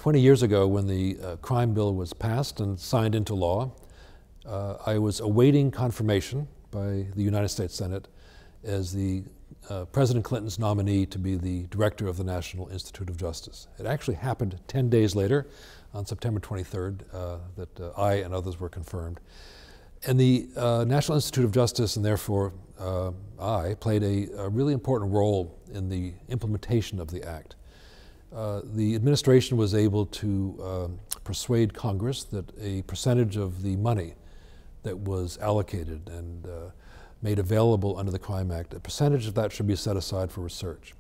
20 years ago, when the crime bill was passed and signed into law, I was awaiting confirmation by the United States Senate as the President Clinton's nominee to be the director of the National Institute of Justice. It actually happened 10 days later, on September 23rd, that I and others were confirmed. And the National Institute of Justice, and therefore I, played a really important role in the implementation of the act. The administration was able to persuade Congress that a percentage of the money that was allocated and made available under the Crime Act, a percentage of that should be set aside for research.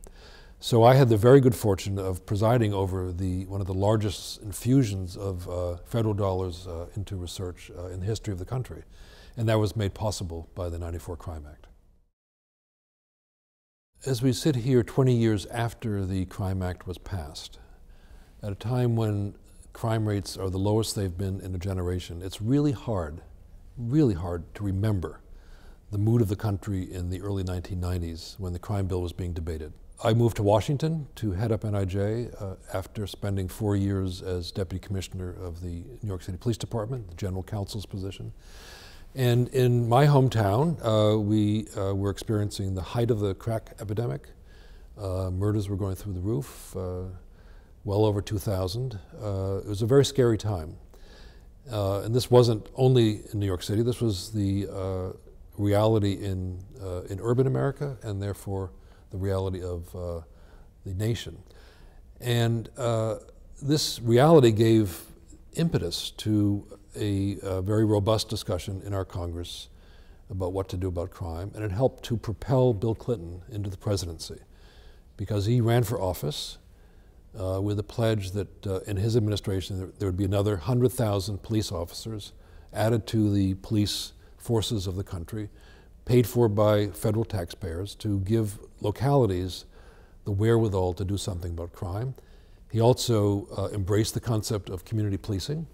So I had the very good fortune of presiding over one of the largest infusions of federal dollars into research in the history of the country. And that was made possible by the '94 Crime Act. As we sit here 20 years after the Crime Act was passed, at a time when crime rates are the lowest they've been in a generation, it's really hard to remember the mood of the country in the early 1990s when the crime bill was being debated. I moved to Washington to head up NIJ after spending 4 years as Deputy Commissioner of the New York City Police Department, the General Counsel's position. And in my hometown, we were experiencing the height of the crack epidemic. Murders were going through the roof, well over 2,000. It was a very scary time. And this wasn't only in New York City, this was the reality in urban America, and therefore the reality of the nation. And this reality gave impetus to a very robust discussion in our Congress about what to do about crime, and it helped to propel Bill Clinton into the presidency, because he ran for office with a pledge that in his administration there would be another 100,000 police officers added to the police forces of the country, paid for by federal taxpayers, to give localities the wherewithal to do something about crime. He also embraced the concept of community policing,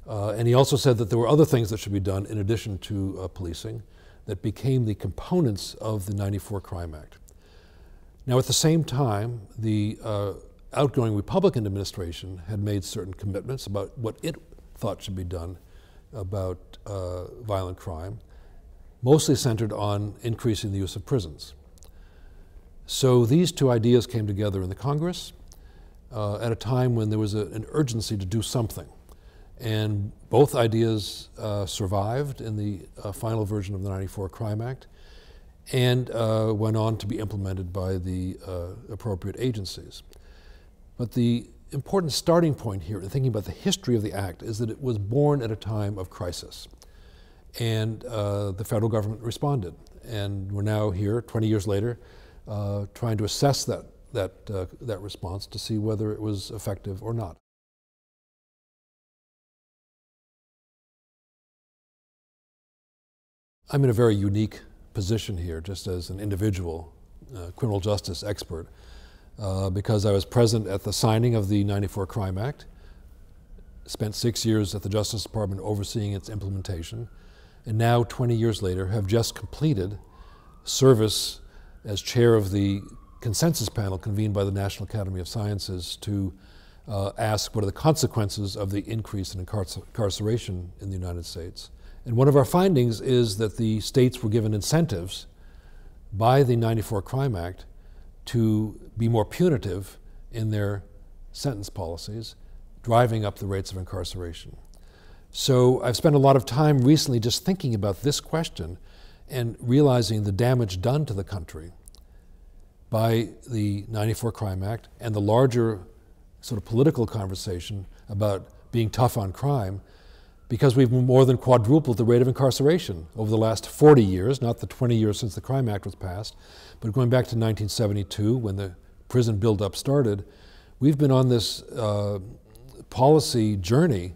and he also said that there were other things that should be done in addition to policing that became the components of the '94 Crime Act. Now, at the same time, the outgoing Republican administration had made certain commitments about what it thought should be done about violent crime, mostly centered on increasing the use of prisons. So these two ideas came together in the Congress at a time when there was an urgency to do something. And both ideas survived in the final version of the '94 Crime Act and went on to be implemented by the appropriate agencies. But the important starting point here in thinking about the history of the Act is that it was born at a time of crisis. And the federal government responded. And we're now here, 20 years later, trying to assess that response to see whether it was effective or not. I'm in a very unique position here, just as an individual criminal justice expert, because I was present at the signing of the '94 Crime Act, spent 6 years at the Justice Department overseeing its implementation, and now, 20 years later, have just completed service as chair of the consensus panel convened by the National Academy of Sciences to ask what are the consequences of the increase in incarceration in the United States. And one of our findings is that the states were given incentives by the '94 Crime Act to be more punitive in their sentence policies, driving up the rates of incarceration. So I've spent a lot of time recently just thinking about this question and realizing the damage done to the country by the '94 Crime Act and the larger sort of political conversation about being tough on crime, because we've more than quadrupled the rate of incarceration over the last 40 years, not the 20 years since the Crime Act was passed, but going back to 1972 when the prison buildup started. We've been on this policy journey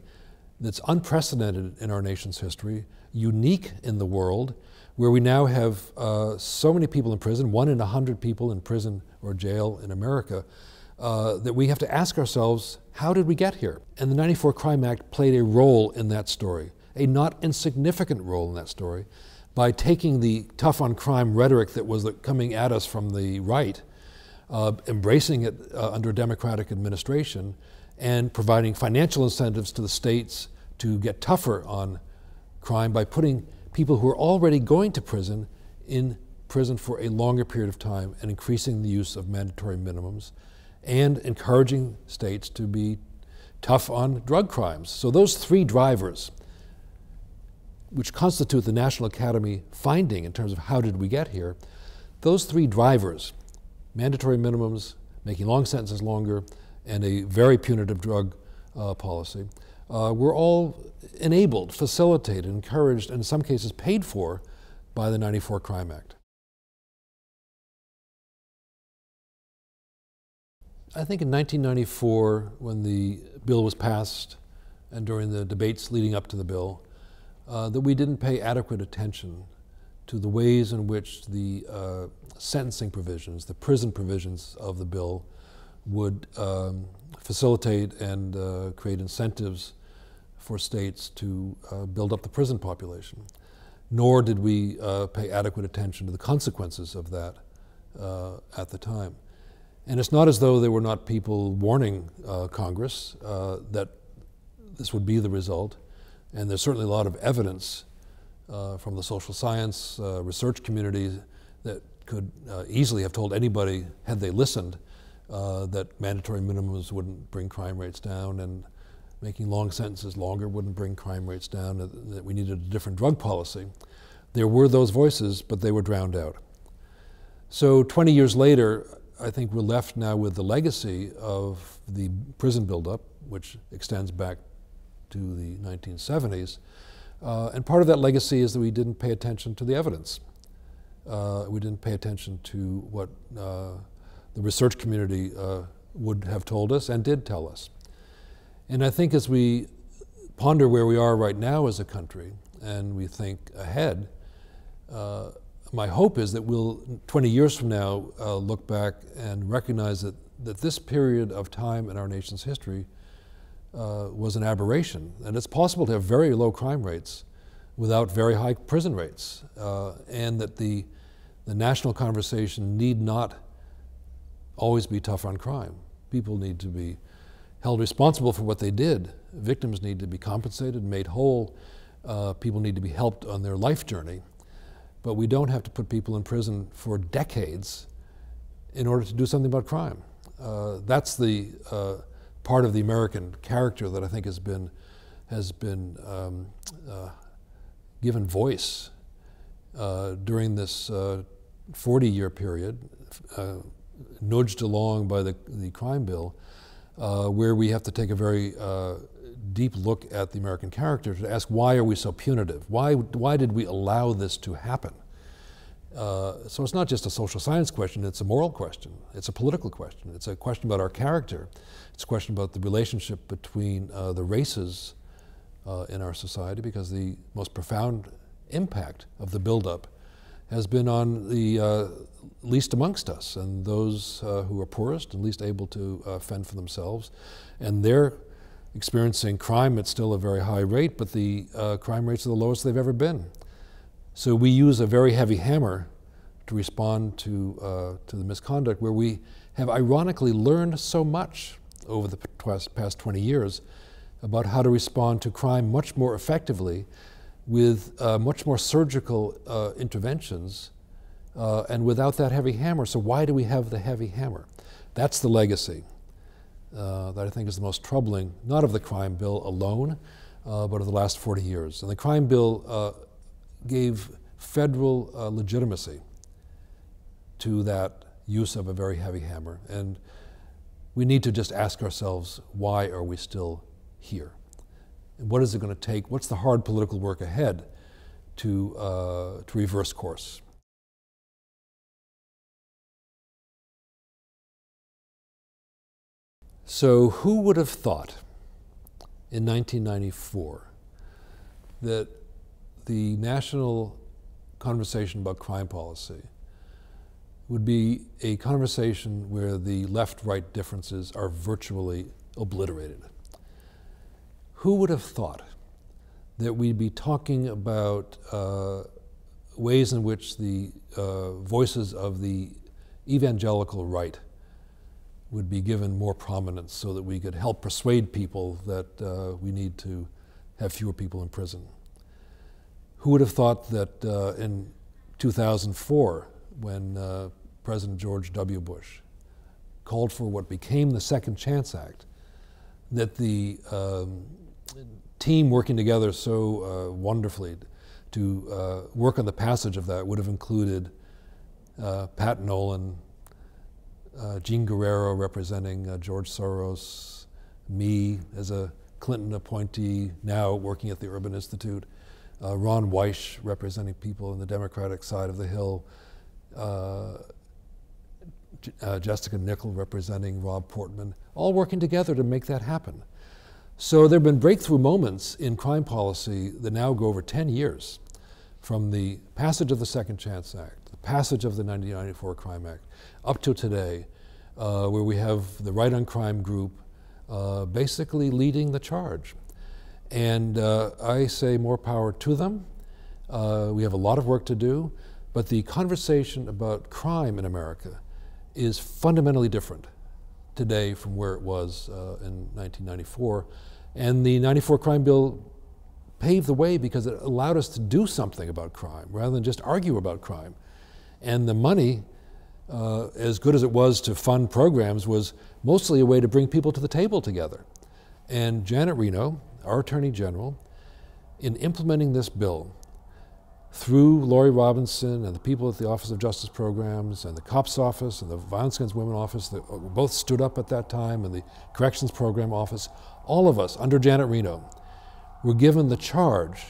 that's unprecedented in our nation's history, unique in the world, where we now have so many people in prison, 1 in 100 people in prison or jail in America, that we have to ask ourselves, how did we get here? And the '94 Crime Act played a role in that story, a not insignificant role in that story, by taking the tough on crime rhetoric that was coming at us from the right, embracing it under a Democratic administration, and providing financial incentives to the states to get tougher on crime by putting people who are already going to prison in prison for a longer period of time and increasing the use of mandatory minimums and encouraging states to be tough on drug crimes. So those three drivers, which constitute the National Academy finding in terms of how did we get here, those three drivers, mandatory minimums, making long sentences longer, and a very punitive drug policy, were all enabled, facilitated, encouraged, and in some cases paid for by the '94 Crime Act. I think in 1994, when the bill was passed and during the debates leading up to the bill, that we didn't pay adequate attention to the ways in which the sentencing provisions, the prison provisions of the bill would facilitate and create incentives for states to build up the prison population. Nor did we pay adequate attention to the consequences of that at the time. And it's not as though there were not people warning Congress that this would be the result. And there's certainly a lot of evidence from the social science research community that could easily have told anybody, had they listened, that mandatory minimums wouldn't bring crime rates down and making long sentences longer wouldn't bring crime rates down, that we needed a different drug policy. There were those voices, but they were drowned out. So 20 years later, I think we're left now with the legacy of the prison buildup, which extends back to the 1970s. And part of that legacy is that we didn't pay attention to the evidence. We didn't pay attention to what the research community would have told us and did tell us. And I think as we ponder where we are right now as a country and we think ahead, my hope is that we'll, 20 years from now, look back and recognize that this period of time in our nation's history was an aberration. And it's possible to have very low crime rates without very high prison rates, and that the national conversation need not always be tough on crime. People need to be held responsible for what they did. Victims need to be compensated, made whole. People need to be helped on their life journey. But we don't have to put people in prison for decades in order to do something about crime. That's the part of the American character that I think has been given voice during this 40-year period, nudged along by the crime bill, where we have to take a very deep look at the American character to ask, why are we so punitive? Why did we allow this to happen? So it's not just a social science question, it's a moral question. It's a political question. It's a question about our character. It's a question about the relationship between the races in our society, because the most profound impact of the buildup has been on the least amongst us and those who are poorest and least able to fend for themselves. And they're experiencing crime at still a very high rate, but the crime rates are the lowest they've ever been. So we use a very heavy hammer to respond to the misconduct, where we have ironically learned so much over the past 20 years about how to respond to crime much more effectively with much more surgical interventions and without that heavy hammer. So why do we have the heavy hammer? That's the legacy that I think is the most troubling, not of the crime bill alone, but of the last 40 years. And the crime bill gave federal legitimacy to that use of a very heavy hammer. And we need to just ask ourselves, why are we still here? And what is it going to take? What's the hard political work ahead to reverse course? So who would have thought in 1994 that the national conversation about crime policy would be a conversation where the left-right differences are virtually obliterated? Who would have thought that we'd be talking about ways in which the voices of the evangelical right would be given more prominence so that we could help persuade people that we need to have fewer people in prison. Who would have thought that in 2004, when President George W. Bush called for what became the Second Chance Act, that the team working together so wonderfully to work on the passage of that would have included Pat Nolan, Jean Guerrero representing George Soros, me as a Clinton appointee, now working at the Urban Institute, Ron Weish representing people in the Democratic side of the Hill, Jessica Nickel representing Rob Portman, all working together to make that happen. So there have been breakthrough moments in crime policy that now go over 10 years, from the passage of the Second Chance Act, the passage of the 1994 Crime Act, up to today, where we have the Right on Crime group basically leading the charge. And I say more power to them. We have a lot of work to do, but the conversation about crime in America is fundamentally different today from where it was in 1994. And the 94 Crime Bill paved the way because it allowed us to do something about crime rather than just argue about crime. And the money, as good as it was to fund programs, was mostly a way to bring people to the table together. And Janet Reno, our Attorney General, in implementing this bill, through Lori Robinson and the people at the Office of Justice Programs and the COPS Office and the Violence Against Women Office that both stood up at that time, and the Corrections Program Office, all of us under Janet Reno were given the charge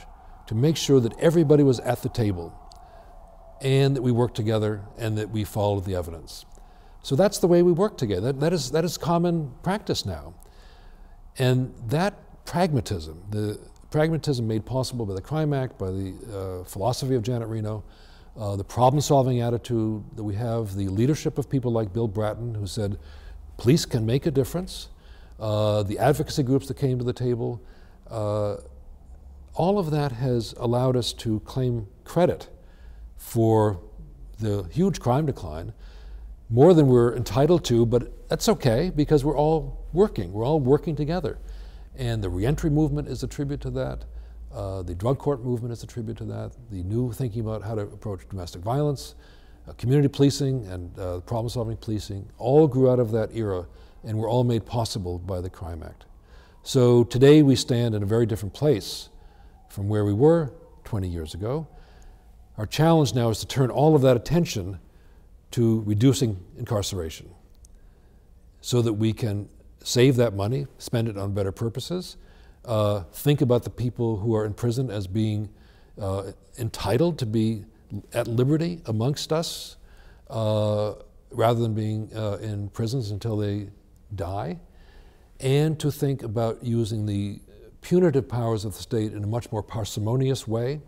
to make sure that everybody was at the table and that we worked together and that we followed the evidence. So that's the way we work together. That is common practice now. And that pragmatism, the pragmatism made possible by the Crime Act, by the philosophy of Janet Reno, the problem-solving attitude that we have, the leadership of people like Bill Bratton, who said, police can make a difference, the advocacy groups that came to the table, all of that has allowed us to claim credit for the huge crime decline, more than we're entitled to, but that's okay because we're all working together. And the reentry movement is a tribute to that. The drug court movement is a tribute to that. The new thinking about how to approach domestic violence, community policing, and problem-solving policing all grew out of that era and were all made possible by the Crime Act. So today we stand in a very different place from where we were 20 years ago. Our challenge now is to turn all of that attention to reducing incarceration so that we can save that money, spend it on better purposes, think about the people who are in prison as being entitled to be at liberty amongst us rather than being in prisons until they die, and to think about using the punitive powers of the state in a much more parsimonious way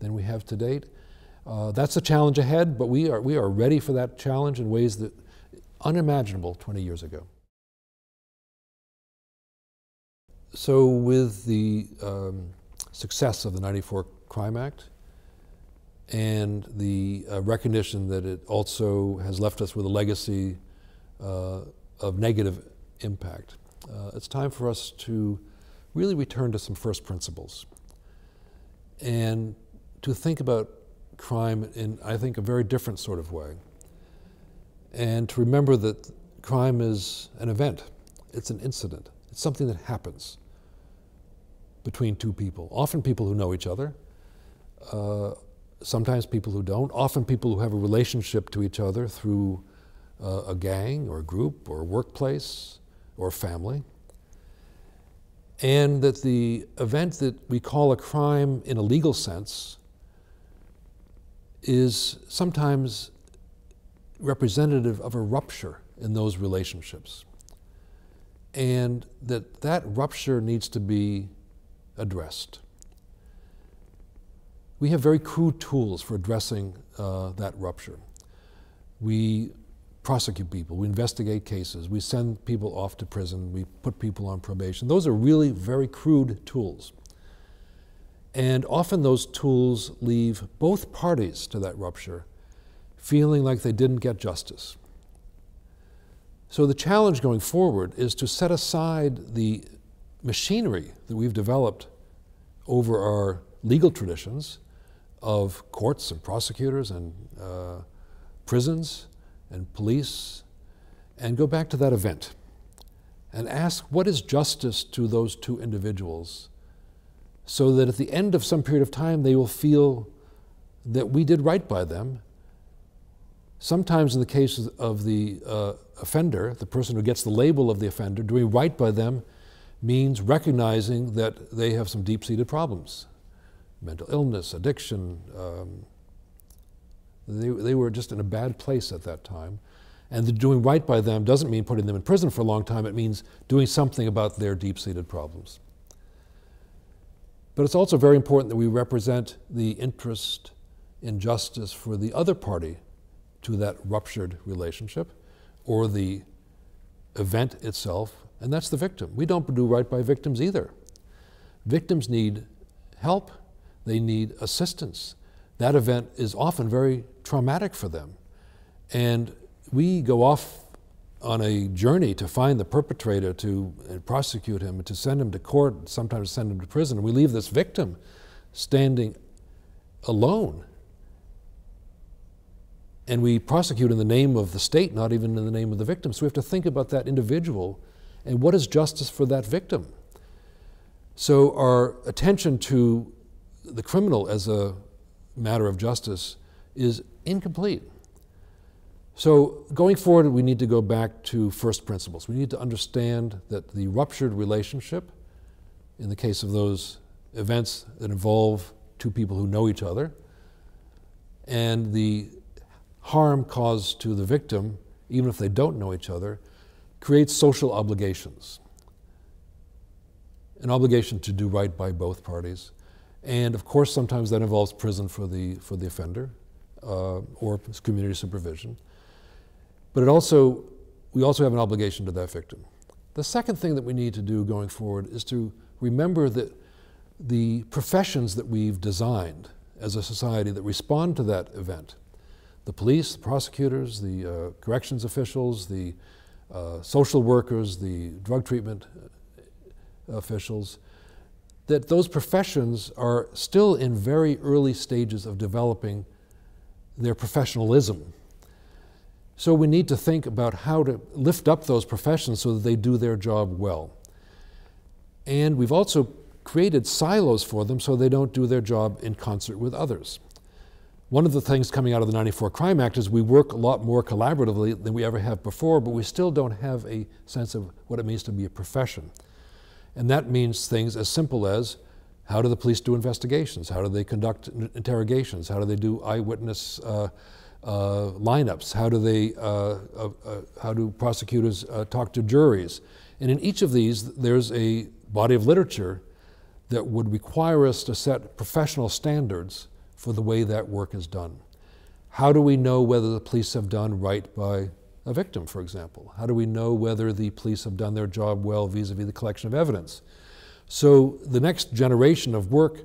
than we have to date. That's a challenge ahead, but we are ready for that challenge in ways that unimaginable 20 years ago. So with the success of the 94 Crime Act and the recognition that it also has left us with a legacy of negative impact, it's time for us to really return to some first principles and to think about crime in, I think, a very different sort of way. And to remember that crime is an event, it's an incident. It's something that happens between two people, often people who know each other, sometimes people who don't, often people who have a relationship to each other through a gang or a group or a workplace or a family. And that the event that we call a crime in a legal sense is sometimes representative of a rupture in those relationships. And that rupture needs to be addressed. We have very crude tools for addressing that rupture. We prosecute people, we investigate cases, we send people off to prison, we put people on probation. Those are really very crude tools. And often those tools leave both parties to that rupture feeling like they didn't get justice. So the challenge going forward is to set aside the machinery that we've developed over our legal traditions of courts and prosecutors and prisons and police, and go back to that event and ask, what is justice to those two individuals, so that at the end of some period of time they will feel that we did right by them. Sometimes in the case of the offender, the person who gets the label of the offender, doing right by them means recognizing that they have some deep-seated problems. Mental illness, addiction. They were just in a bad place at that time. And doing right by them doesn't mean putting them in prison for a long time. It means doing something about their deep-seated problems. But it's also very important that we represent the interest in justice for the other party to that ruptured relationship or the event itself, and that's the victim. We don't do right by victims either. Victims need help. They need assistance. That event is often very traumatic for them. And we go off on a journey to find the perpetrator, to prosecute him, to send him to court, sometimes send him to prison. And we leave this victim standing alone. And we prosecute in the name of the state, not even in the name of the victim. So we have to think about that individual and what is justice for that victim. So our attention to the criminal as a matter of justice is incomplete. So going forward, we need to go back to first principles. We need to understand that the ruptured relationship, in the case of those events that involve two people who know each other, and the harm caused to the victim, even if they don't know each other, creates social obligations. An obligation to do right by both parties. And of course, sometimes that involves prison for the offender or community supervision. But we also have an obligation to that victim. The second thing that we need to do going forward is to remember that the professions that we've designed as a society that respond to that event, the police, the prosecutors, the corrections officials, the social workers, the drug treatment officials, that those professions are still in very early stages of developing their professionalism. So we need to think about how to lift up those professions so that they do their job well. And we've also created silos for them so they don't do their job in concert with others. One of the things coming out of the '94 Crime Act is we work a lot more collaboratively than we ever have before, but we still don't have a sense of what it means to be a profession. And that means things as simple as, how do the police do investigations? How do they conduct interrogations? How do they do eyewitness lineups? How do prosecutors talk to juries? And in each of these, there's a body of literature that would require us to set professional standards for the way that work is done. How do we know whether the police have done right by a victim, for example? How do we know whether the police have done their job well vis-a-vis the collection of evidence? So the next generation of work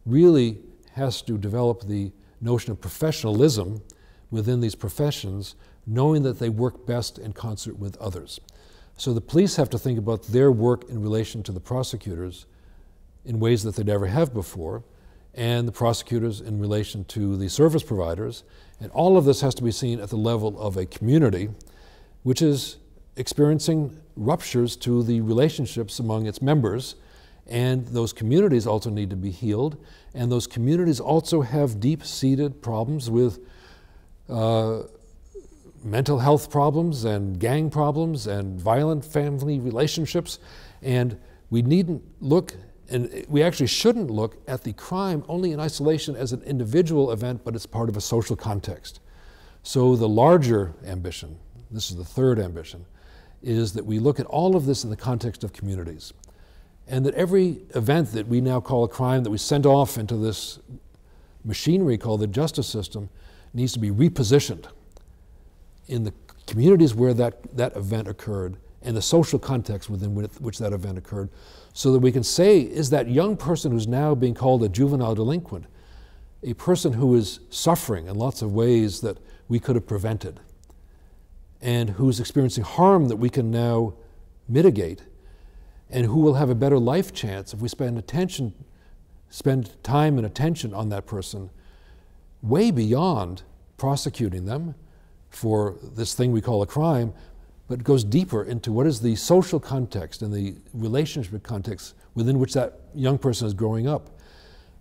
really has to develop the notion of professionalism within these professions, knowing that they work best in concert with others. So the police have to think about their work in relation to the prosecutors in ways that they never have before, and the prosecutors in relation to the service providers. And all of this has to be seen at the level of a community which is experiencing ruptures to the relationships among its members. And those communities also need to be healed. And those communities also have deep-seated problems with mental health problems and gang problems and violent family relationships. And we needn't look, and we actually shouldn't look at the crime only in isolation as an individual event, but it's part of a social context. So the larger ambition, this is the third ambition, is that we look at all of this in the context of communities. And that every event that we now call a crime that we send off into this machinery called the justice system needs to be repositioned in the communities where that event occurred and the social context within which that event occurred, so that we can say, is that young person who's now being called a juvenile delinquent a person who is suffering in lots of ways that we could have prevented? and who's experiencing harm that we can now mitigate, and who will have a better life chance if we spend time and attention on that person way beyond prosecuting them for this thing we call a crime, but it goes deeper into what is the social context and the relationship context within which that young person is growing up.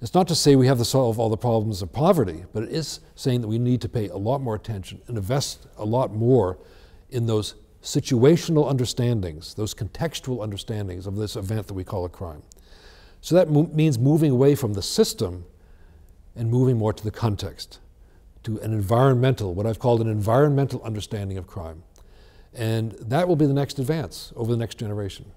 It's not to say we have to solve all the problems of poverty, but it is saying that we need to pay a lot more attention and invest a lot more in those situational understandings, those contextual understandings of this event that we call a crime. So that means moving away from the system and moving more to the context, to an environmental, what I've called an environmental understanding of crime. And that will be the next advance over the next generation.